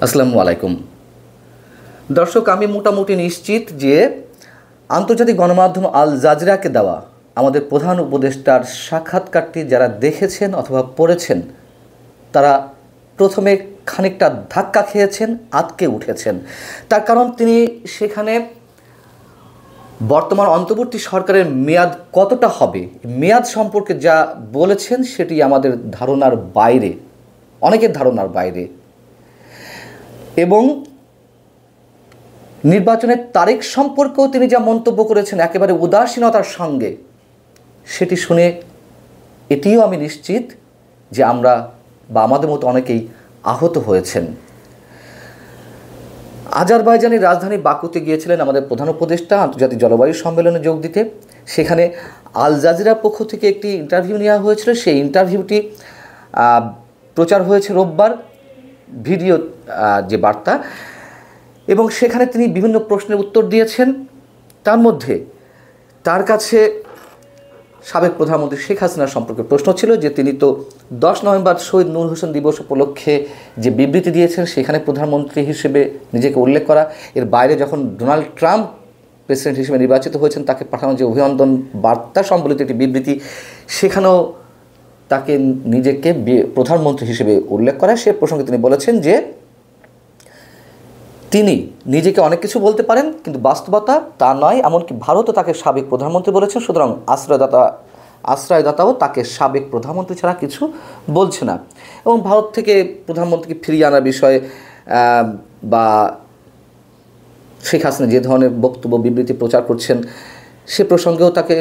আসসালামু আলাইকুম দর্শক, আমি মোটামুটি নিশ্চিত যে আন্তর্জাতিক গণমাধ্যম আল জাজিরাকে দেওয়া আমাদের প্রধান উপদেষ্টার সাক্ষাৎকারটি যারা দেখেছেন অথবা পড়েছেন তারা প্রথমে খানিকটা ধাক্কা খেয়েছেন, আঁতকে উঠেছেন। তার কারণ তিনি সেখানে বর্তমান অন্তর্বর্তী সরকারের মেয়াদ কতটা হবে, মেয়াদ সম্পর্কে যা বলেছেন সেটি আমাদের ধারণার বাইরে, অনেকের ধারণার বাইরে। এবং নির্বাচনের তারিখ সম্পর্কেও তিনি যা মন্তব্য করেছেন একেবারে উদাসীনতার সঙ্গে, সেটি শুনে এটিও আমি নিশ্চিত যে আমরা বা আমাদের মতো অনেকেই আহত হয়েছেন। আজারবাইজানের রাজধানী বাকুতে গিয়েছিলেন আমাদের প্রধান উপদেষ্টা আন্তর্জাতিক জলবায়ু সম্মেলনে যোগ দিতে। সেখানে আল জাজিরার পক্ষ থেকে একটি ইন্টারভিউ নেওয়া হয়েছিল। সেই ইন্টারভিউটি প্রচার হয়েছে রোববার, ভিডিও যে বার্তা, এবং সেখানে তিনি বিভিন্ন প্রশ্নের উত্তর দিয়েছেন। তার মধ্যে তার কাছে সাবেক প্রধানমন্ত্রী শেখ হাসিনা সম্পর্কে প্রশ্ন ছিল যে তিনি তো 10 নভেম্বর শহীদ নূর হোসেন দিবস উপলক্ষে যে বিবৃতি দিয়েছেন সেখানে প্রধানমন্ত্রী হিসেবে নিজেকে উল্লেখ করা, এর বাইরে যখন ডোনাল্ড ট্রাম্প প্রেসিডেন্ট হিসেবে নির্বাচিত হয়েছেন তাকে পাঠানো যে অভিনন্দন বার্তা সম্বলিত একটি বিবৃতি, সেখানেও তাকে নিজেকে প্রধানমন্ত্রী হিসেবে উল্লেখ করা। সে প্রসঙ্গে তিনি বলেছেন যে তিনি নিজেকে অনেক কিছু বলতে পারেন কিন্তু বাস্তবতা তা নয়, এমনকি ভারতও তাকে সাবেক প্রধানমন্ত্রী বলেছেন, সুতরাং আশ্রয়দাতাও তাকে সাবেক প্রধানমন্ত্রী ছাড়া কিছু বলছে না। এবং ভারত থেকে প্রধানমন্ত্রীকে ফিরিয়ে আনার বিষয়ে বা শেখ হাসিনা যে ধরনের বক্তব্য বিবৃতি প্রচার করছেন সে প্রসঙ্গেও তাকে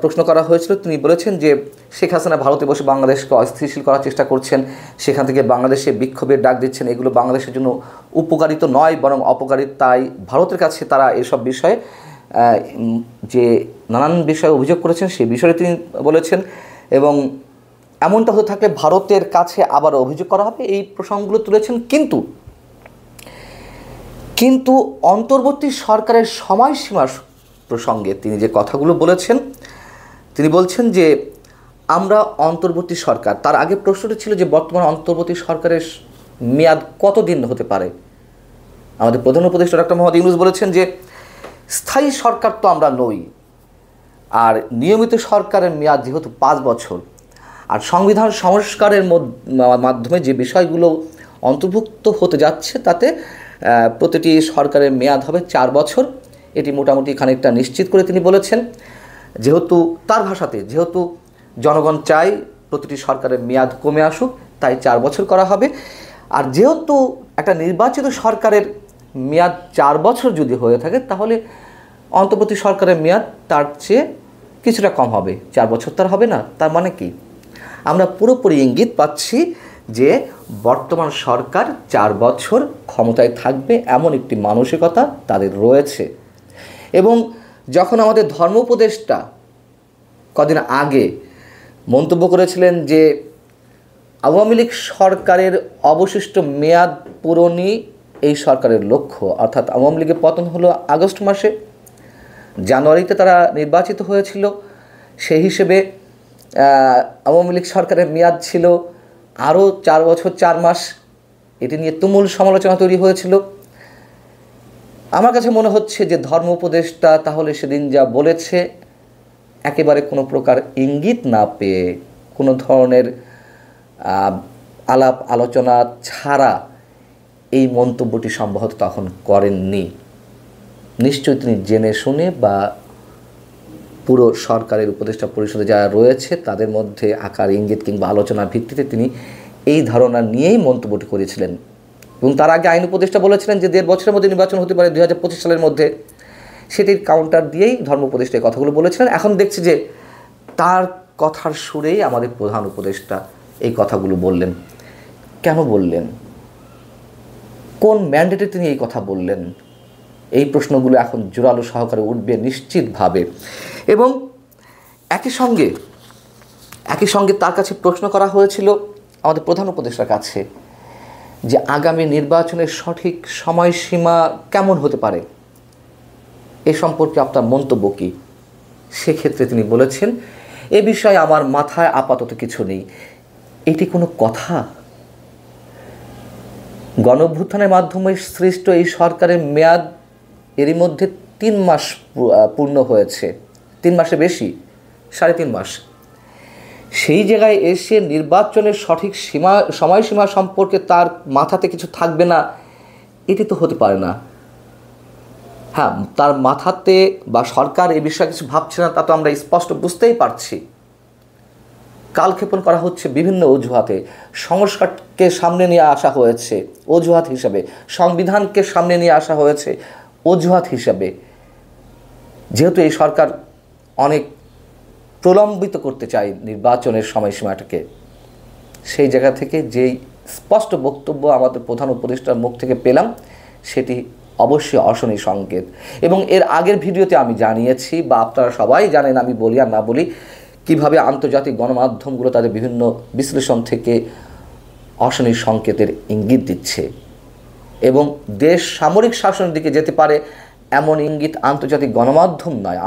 প্রশ্ন করা হয়েছিল। তিনি বলেছেন যে শেখ হাসিনা ভারতে বসে বাংলাদেশকে অস্থিতিশীল করার চেষ্টা করছেন, সেখান থেকে বাংলাদেশে বিক্ষোভের ডাক দিচ্ছেন, এগুলো বাংলাদেশের জন্য উপকারিত নয় বরং অপকারী। তাই ভারতের কাছে তারা এসব বিষয়ে যে নানান বিষয়ে অভিযোগ করেছেন সেই বিষয়ে তিনি বলেছেন, এবং এমনটা হতে থাকলে ভারতের কাছে আবার অভিযোগ করা হবে, এই প্রসঙ্গগুলো তুলেছেন। কিন্তু অন্তর্বর্তী সরকারের সময়সীমার প্রসঙ্গে তিনি যে কথাগুলো বলেছেন, তিনি বলছেন যে আমরা অন্তর্বর্তী সরকার, তার আগে প্রশ্নটি ছিল যে বর্তমান অন্তর্বর্তী সরকারের মেয়াদ কতদিন হতে পারে। আমাদের প্রধান উপদেষ্টা ডক্টর মোহাম্মদ ইউনূস বলেছেন যে স্থায়ী সরকার তো আমরা নই, আর নিয়মিত সরকারের মেয়াদ যেহেতু 5 বছর, আর সংবিধান সংস্কারের মাধ্যমে যে বিষয়গুলো অন্তর্ভুক্ত হতে যাচ্ছে তাতে প্রতিটি সরকারের মেয়াদ হবে 4 বছর। এটি মোটামুটি খানিকটা নিশ্চিত করে তিনি বলেছেন, যেহেতু তার ভাষাতে যেহেতু জনগণ চায় প্রতিটি সরকারের মেয়াদ কমে আসুক তাই 4 বছর করা হবে। আর যেহেতু একটা নির্বাচিত সরকারের মেয়াদ 4 বছর যদি হয়ে থাকে তাহলে অন্তর্বর্তী সরকারের মেয়াদ তার চেয়ে কিছুটা কম হবে, 4 বছর তার হবে না। তার মানে কি, আমরা পুরোপুরি ইঙ্গিত পাচ্ছি যে বর্তমান সরকার 4 বছর ক্ষমতায় থাকবে এমন একটি মানসিকতা তাদের রয়েছে। এবং যখন আমাদের ধর্ম উপদেষ্টা কদিন আগে মন্তব্য করেছিলেন যে আওয়ামী লীগ সরকারের অবশিষ্ট মেয়াদ পূরণই এই সরকারের লক্ষ্য, অর্থাৎ আওয়ামী লীগের পতন হলো আগস্ট মাসে, জানুয়ারিতে তারা নির্বাচিত হয়েছিল, সেই হিসেবে আওয়ামী লীগ সরকারের মেয়াদ ছিল আরও 4 বছর 4 মাস। এটি নিয়ে তুমুল সমালোচনা তৈরি হয়েছিল। আমার কাছে মনে হচ্ছে যে ধর্ম উপদেষ্টা তাহলে সেদিন যা বলেছে একেবারে কোনো প্রকার ইঙ্গিত না পেয়ে, কোনো ধরনের আলাপ আলোচনা ছাড়া এই মন্তব্যটি সম্ভবত তখন করেননি। নিশ্চয়ই তিনি জেনে শুনে বা পুরো সরকারের উপদেষ্টা পরিষদে যারা রয়েছে তাদের মধ্যে আকার ইঙ্গিত কিংবা আলোচনার ভিত্তিতে তিনি এই ধারণা নিয়েই মন্তব্যটি করেছিলেন। এবং তার আগে আইন উপদেষ্টা বলেছিলেন যে 1.5 বছরের মধ্যে নির্বাচন হতে পারে 2025 সালের মধ্যে, সেটির কাউন্টার দিয়েই ধর্ম উপদেষ্টা এই কথাগুলো বলেছিলেন। এখন দেখছি যে তার কথার সুরেই আমাদের প্রধান উপদেষ্টা এই কথাগুলো বললেন। কেন বললেন, কোন ম্যান্ডেটে তিনি এই কথা বললেন, এই প্রশ্নগুলো এখন জোরালো সহকারে উঠবে নিশ্চিতভাবে। এবং একই সঙ্গে তার কাছে প্রশ্ন করা হয়েছিল আমাদের প্রধান উপদেষ্টার কাছে যে আগামী নির্বাচনের সঠিক সময়সীমা কেমন হতে পারে, এ সম্পর্কে আপনার মন্তব্য কী। সেক্ষেত্রে তিনি বলেছেন এ বিষয়ে আমার মাথায় আপাতত কিছু নেই। এটি কোনো কথা? গণঅভ্যুত্থানের মাধ্যমে সৃষ্ট এই সরকারের মেয়াদ এরই মধ্যে 3 মাস পূর্ণ হয়েছে, 3 মাসে বেশি, 3.5 মাস। সেই জায়গায় এসে নির্বাচনের সঠিক সময়সীমা সম্পর্কে তার মাথাতে কিছু থাকবে না, এটি তো হতে পারে না। হ্যাঁ, তার মাথাতে বা সরকার এই বিষয়ে কিছু ভাবছে না, তা তো আমরা স্পষ্ট বুঝতেই পারছি। কালক্ষেপণ করা হচ্ছে বিভিন্ন অজুহাতে। সংস্কারকে সামনে নিয়ে আসা হয়েছে অজুহাত হিসাবে, সংবিধানকে সামনে নিয়ে আসা হয়েছে অজুহাত হিসাবে। যেহেতু এই সরকার অনেক প্রলম্বিত করতে চায় নির্বাচনের সময়সীমাটাকে, সেই জায়গা থেকে যেই স্পষ্ট বক্তব্য আমাদের প্রধান উপদেষ্টার মুখ থেকে পেলাম, সেটি অবশ্যই অশনি সংকেত। এবং এর আগের ভিডিওতে আমি জানিয়েছি, বা আপনারা সবাই জানেন, আমি বলি আর না বলি, কীভাবে আন্তর্জাতিক গণমাধ্যমগুলো তাদের বিভিন্ন বিশ্লেষণ থেকে অশনি সংকেতের ইঙ্গিত দিচ্ছে এবং দেশ সামরিক শাসনের দিকে যেতে পারে এমন ইঙ্গিত আন্তর্জাতিক গণমাধ্যম নয়,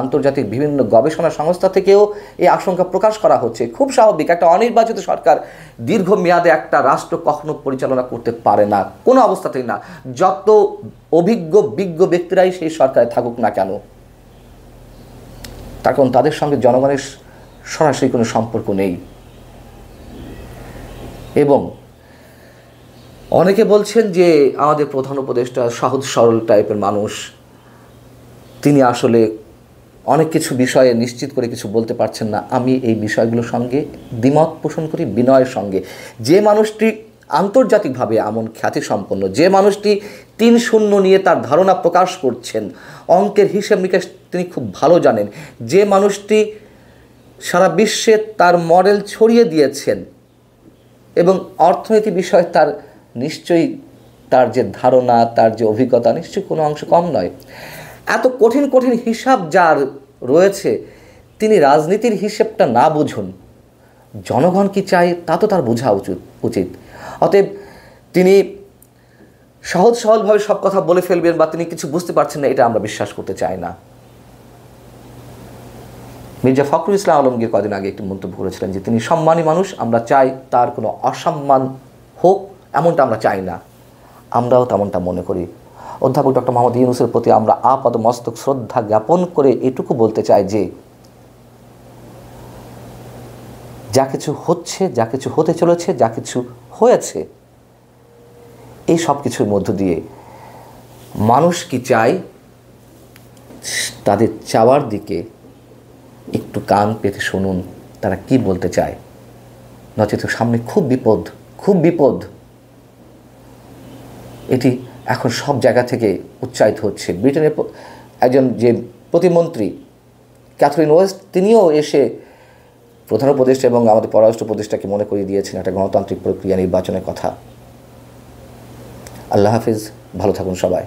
আন্তর্জাতিক বিভিন্ন গবেষণা সংস্থা থেকেও এই আশঙ্কা প্রকাশ করা হচ্ছে। খুব স্বাভাবিক, একটা অনির্বাচিত সরকার দীর্ঘমেয়াদে একটা রাষ্ট্র কখনো পরিচালনা করতে পারে না, কোনো অবস্থাতেই না, যত বিজ্ঞ ব্যক্তিরাই সেই সরকারে থাকুক না কেন। তার কারণ তাদের সঙ্গে জনগণের সরাসরি কোনো সম্পর্ক নেই। এবং অনেকে বলছেন যে আমাদের প্রধান উপদেষ্টা সহজ সরল টাইপের মানুষ, তিনি আসলে অনেক কিছু বিষয়ে নিশ্চিত করে কিছু বলতে পারছেন না। আমি এই বিষয়গুলোর সঙ্গে দ্বিমত পোষণ করি বিনয়ের সঙ্গে। যে মানুষটি আন্তর্জাতিকভাবে এমন খ্যাতিসম্পন্ন, যে মানুষটি 3-0 নিয়ে তার ধারণা প্রকাশ করছেন, অঙ্কের হিসেব নিকেশ তিনি খুব ভালো জানেন, যে মানুষটি সারা বিশ্বে তার মডেল ছড়িয়ে দিয়েছেন এবং অর্থনীতি বিষয়ে তার নিশ্চয়ই তার যে ধারণা, তার যে অভিজ্ঞতা নিশ্চয়ই কোনো অংশ কম নয়। এত কঠিন কঠিন হিসাব যার রয়েছে, তিনি রাজনীতির হিসেবটা না বুঝুন, জনগণ কি চায় তা তো তার বোঝা উচিত। অতএব তিনি সহজ সরলভাবে সব কথা বলে ফেলবেন বা তিনি কিছু বুঝতে পারছেন না, এটা আমরা বিশ্বাস করতে চাই না। মির্জা ফখরুল ইসলাম আলমগীর কদিন আগে একটি মন্তব্য করেছিলেন যে তিনি সম্মানী মানুষ, আমরা চাই তার কোনো অসম্মান হোক, এমনটা আমরা চাই না। আমরাও তেমনটা মনে করি। অধ্যাপক ডক্টর মোহাম্মদ ইউনূসের প্রতি আমরা আপাদমস্তক শ্রদ্ধা জ্ঞাপন করে এটুকু বলতে চাই যে যা কিছু হচ্ছে, যা কিছু হতে চলেছে, যা কিছু হয়েছে, এই সব কিছুর মধ্য দিয়ে মানুষ কি চায় তাদের চাওয়ার দিকে একটু কান পেতে শুনুন, তারা কি বলতে চায়। নচেত সামনে খুব বিপদ। এটি এখন সব জায়গা থেকে উচ্চারিত হচ্ছে। ব্রিটেনের একজন যে প্রতিমন্ত্রী ক্যাথরিন ওয়েস্ট, তিনিও এসে প্রধান উপদেষ্টা এবং আমাদের পররাষ্ট্র উপদেষ্টাকে মনে করিয়ে দিয়েছেন একটা গণতান্ত্রিক প্রক্রিয়া নির্বাচনের কথা। আল্লাহ হাফিজ, ভালো থাকুন সবাই।